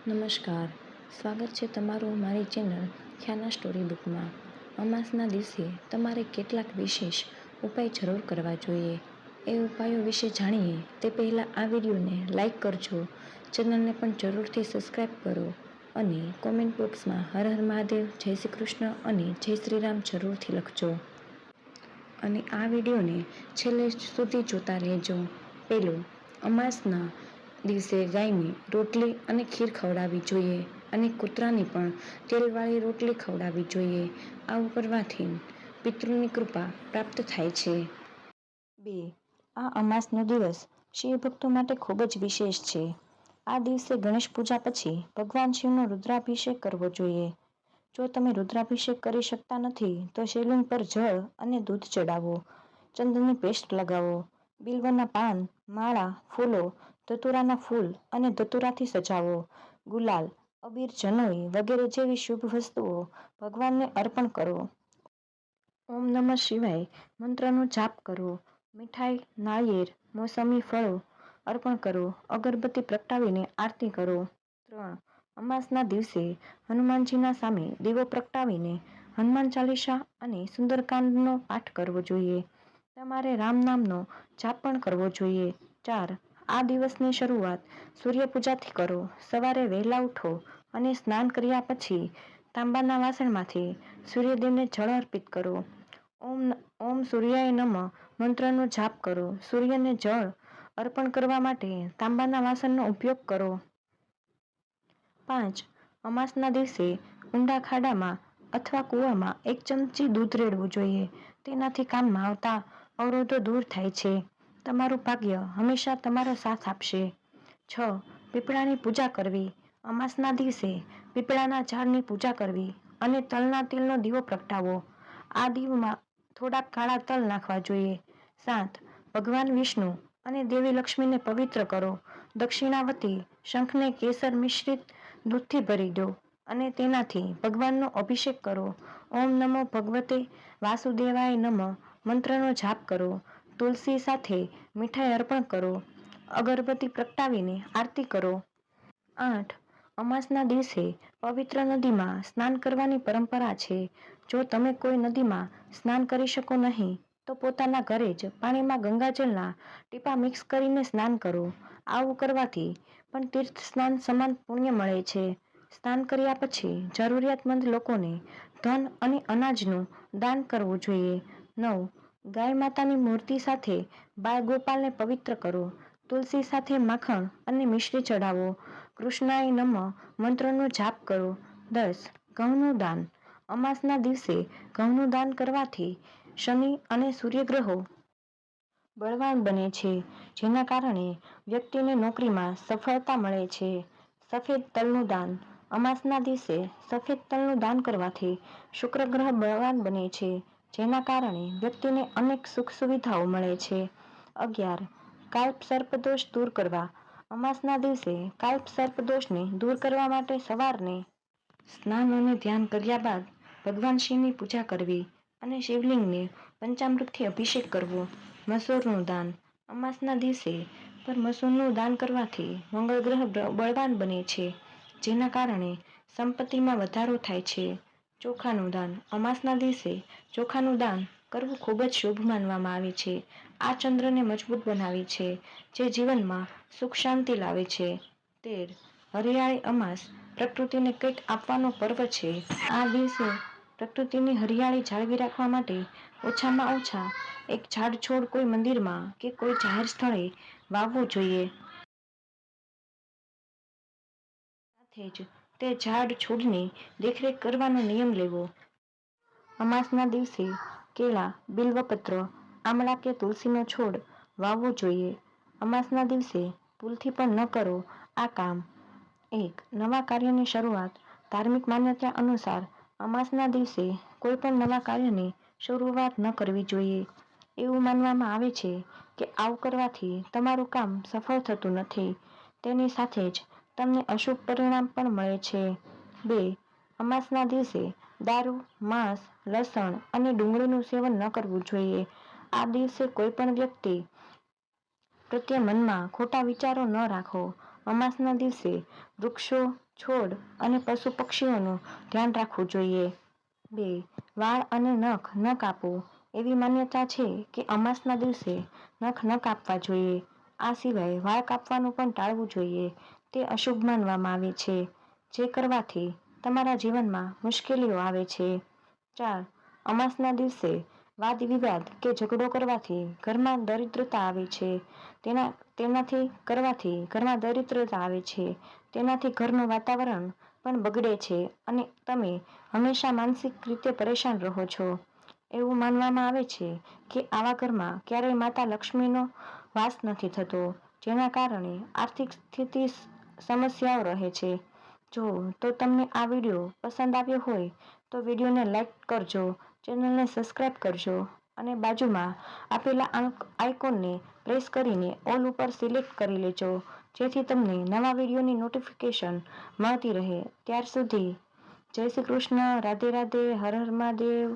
નમસ્કાર, સ્વાગત છે તમારું મારી ચેનલ ખ્યાના સ્ટોરી બુકમાં. અમાસના દિવસે તમારે કેટલાક વિશેષ ઉપાય જરૂર કરવા જોઈએ. એ ઉપાયો વિશે જાણીએ તે પહેલાં આ વિડીયોને લાઈક કરજો, ચેનલને પણ જરૂરથી સબસ્ક્રાઈબ કરો અને કોમેન્ટ બોક્સમાં હર હર મહાદેવ, જય શ્રી કૃષ્ણ અને જય શ્રી રામ જરૂરથી લખજો. અને આ વિડીયોને છેલ્લે સુધી જોતા રહેજો. પહેલું, અમાસના દિવસે ગાયને રોટલી અને ખીર ખવડાવવી જોઈએ અને કૂતરાની પણ તેલવાળી રોટલી ખવડાવવી જોઈએ. આવું કરવાથી પિતૃની કૃપા પ્રાપ્ત થાય છે. 2. આ અમાસનો દિવસ શિવ ભક્તો માટે ખૂબ જ વિશેષ છે. આ દિવસે ગણેશ પૂજા પછી ભગવાન શિવનો રુદ્રાભિષેક કરવો જોઈએ. જો તમે રુદ્રાભિષેક કરી શકતા નથી તો શિવલિંગ પર જળ અને દૂધ ચડાવો, ચંદનની પેસ્ટ લગાવો, બિલ્વના પાન, માળા, ફૂલો, ધતુરાના ફૂલ અને ધતુરાથી સજાવો, ગુલાલ, અબીર, જનોઈ વગેરે જેવી શુભ વસ્તુઓ ભગવાનને અર્પણ કરો. ઓમ નમઃ શિવાય મંત્રનો જાપ કરો. મીઠાઈ, નાળિયેર, મોસમી ફળો અર્પણ કરો. અગરબત્તી પ્રગટાવીને આરતી કરો. 3. અમાસના દિવસે હનુમાનજીના સામે દીવો પ્રગટાવીને હનુમાન ચાલીસા અને સુંદરકાંડનો પાઠ કરવો જોઈએ. તમારે રામ નામનો જાપ પણ કરવો જોઈએ. 4. આ દિવસની શરૂઆત સૂર્યપૂજાથી કરો. સવારે વહેલા ઉઠો અને સ્નાન કર્યા પછી તાંબાના વાસણમાંથી સૂર્યદેવને જળ અર્પિત કરો. ઓમ સૂર્યાય નમઃ મંત્રનો જાપ કરો. સૂર્યને જળ અર્પણ કરવા માટે તાંબાના વાસણનો ઉપયોગ કરો. 5. અમાસના દિવસે ઊંડા ખાડામાં અથવા કૂવામાં 1 ચમચી દૂધ રેડવું જોઈએ. તેનાથી કામમાં આવતા અવરોધો દૂર થાય છે. તમારું ભાગ્ય હંમેશા તમારો સાથ આપશે. 6. પીપળાની પૂજા કરવી. અમાસના દિવસે પીપળાના ઝાડની પૂજા કરવી અને તલના તેલનો દીવો પ્રગટાવો. આ દીવમાં થોડાક કાળા તલ નાખવા જોઈએ. 7. ભગવાન વિષ્ણુ અને દેવી લક્ષ્મીને પવિત્ર કરો. દક્ષિણાવતી શંખને કેસર મિશ્રિત દૂધથી ભરી દો અને તેનાથી ભગવાનનો અભિષેક કરો. ઓમ નમો ભગવતે વાસુદેવાય નમઃ મંત્રનો જાપ કરો. તુલસી સાથે મીઠાઈ અર્પણ કરો. અગરબત્તી પ્રગટાવીને આરતી કરો. 8. અમાસના દિવસે પવિત્ર નદીમાં સ્નાન કરવાની પરંપરા છે. જો તમે કોઈ નદીમાં સ્નાન કરી શકો નહીં તો પોતાના ઘરે જ પાણીમાં ગંગાજળના ટીપાં મિક્સ કરીને સ્નાન કરો. આવું કરવાથી પણ તીર્થ સ્નાન સમાન પુણ્ય મળે છે. સ્નાન કર્યા પછી જરૂરિયાતમંદ લોકોને ધન અને અનાજનું દાન કરવું જોઈએ. 9. ગાય માતાની મૂર્તિ સાથે બાળ ગોપાલને પવિત્ર કરો. તુલસી સાથે માખણ અને મિશ્રી ચડાવો. કૃષ્ણાય નમઃ મંત્રનો જાપ કરો. 10. ઘઉંનું દાન. અમાસના દિવસે ઘઉંનું દાન કરવાથી શનિ અને સૂર્યગ્રહો બળવાન બને છે, જેના કારણે વ્યક્તિને નોકરીમાં સફળતા મળે છે. સફેદ તલનું દાન. અમાસના દિવસે સફેદ તલનું દાન કરવાથી શુક્ર ગ્રહ બળવાન બને છે, જેના કારણે વ્યક્તિને અનેક સુખ સુવિધાઓ મળે છે. 11. કાલ્પ સર્પદોષ દૂર કરવા. અમાસના દિવસે કાલ્પ સર્પદોષને દૂર કરવા માટે સવારને સ્નાન અને ધ્યાન કર્યા બાદ ભગવાન શિવની પૂજા કરવી અને શિવલિંગને પંચામૃતથી અભિષેક કરવો. મસૂરનું દાન. અમાસના દિવસે પર મસૂરનું દાન કરવાથી મંગળ ગ્રહ બળવાન બને છે, જેના કારણે સંપત્તિમાં વધારો થાય છે. ચોખાનું દાન. અમાસના દિવસે ચોખાનું દાન કરવું ખૂબ જ શુભ માનવામાં આવે છે. આ ચંદ્રને મજબૂત બનાવે છે, જે જીવનમાં સુખ શાંતિ લાવે છે. 13. હરિયાળી અમાસ. પ્રકૃતિને કંઈક આપવાનો પર્વ છે. આ દિવસે પ્રકૃતિની હરિયાળી જાળવી રાખવા માટે ઓછામાં ઓછા એક ઝાડ છોડ કોઈ મંદિરમાં કે કોઈ જાહેર સ્થળે વાવવો જોઈએ. સાથે જ તે ઝાડ છોડની દેખરેખ કરવાનો નિયમ લેવો. અમાસના દિવસે કેળા, બિલ્વપત્ર, આમળા કે તુલસીનો છોડ વાવવો જોઈએ. અમાસના દિવસે ભૂલથી પણ ન કરો આ કામ. 1. નવા કાર્યની શરૂઆત. ધાર્મિક માન્યતા અનુસાર અમાસના દિવસે કોઈ પણ નવા કાર્યની શરૂઆત ન કરવી જોઈએ. એવું માનવામાં આવે છે કે આવું કરવાથી તમારું કામ સફળ થતું નથી. તેની સાથે જ તમને અશુભ પરિણામ પણ મળે છે. 2. અમાસના દિવસે દારૂ, માંસ, લસણ અને ડુંગળીનું સેવન ન કરવું જોઈએ. આ દિવસે કોઈ પણ વ્યક્તિ પ્રત્યે મનમાં ખોટા વિચારો ન રાખો અમાસના દિવસે વૃક્ષો, છોડ અને પશુ પક્ષીઓનું ધ્યાન રાખવું જોઈએ. 2. વાળ અને નખ ન કાપો. એવી માન્યતા છે કે અમાસના દિવસે નખ ન કાપવા જોઈએ. આ સિવાય વાળ કાપવાનું પણ ટાળવું જોઈએ. તે અશુભ માનવામાં આવે છે, જે કરવાથી તમારા જીવનમાં મુશ્કેલીઓ આવે છે. 4. અમાસના દિવસે વાદ વિવાદ કે ઝઘડો કરવાથી ઘરમાં દરિદ્રતા આવે છે. તેનાથી આવે છે. તેનાથી ઘરનું વાતાવરણ પણ બગડે છે અને તમે હંમેશા માનસિક રીતે પરેશાન રહો છો. એવું માનવામાં આવે છે કે આવા ઘરમાં ક્યારેય માતા લક્ષ્મીનો વાસ નથી થતો, જેના કારણે આર્થિક સ્થિતિ સમસ્યાઓ રહે છે. જો તો તમને આ વિડીયો પસંદ આવ્યો હોય તો વિડીયોને લાઈક કરજો, ચેનલને સબસ્ક્રાઈબ કરજો અને બાજુમાં આપેલા આઇકોનને પ્રેસ કરીને ઓલ ઉપર સિલેક્ટ કરી લેજો, જેથી તમને નવા વિડીયોની નોટિફિકેશન મળતી રહે. ત્યાર સુધી જય શ્રી કૃષ્ણ, રાધે રાધે, હર હર મહાદેવ.